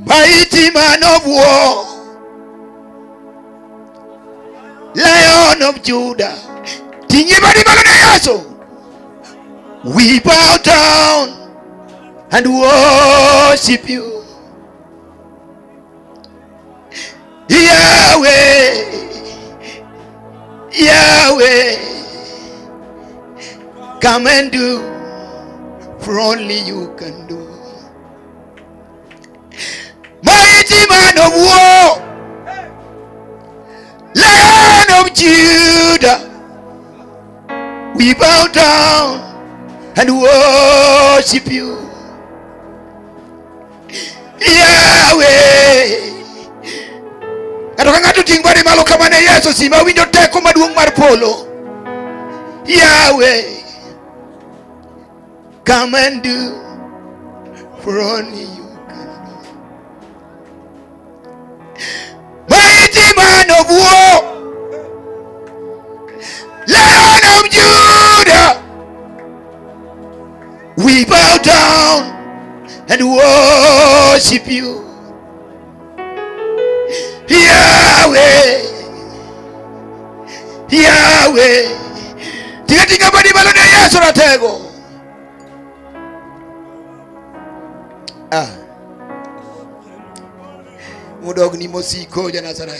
Mighty man of war, Lion of Judah, we bow down and worship you, Yahweh, Yahweh. Come and do for only you can do. Mighty man of war, Lion of Judah, we bow down and worship you, Yahweh. Katokanga tutingbari malo kamane Yesu sima winjo teko maduong mar polo, Yahweh. Come and do for only you can do. Mighty man of war, Lion of Judah, we bow down and worship you, Yahweh, Yahweh. Tinga badi balone Yesu ratego. Mudog ni mosiko jana sana.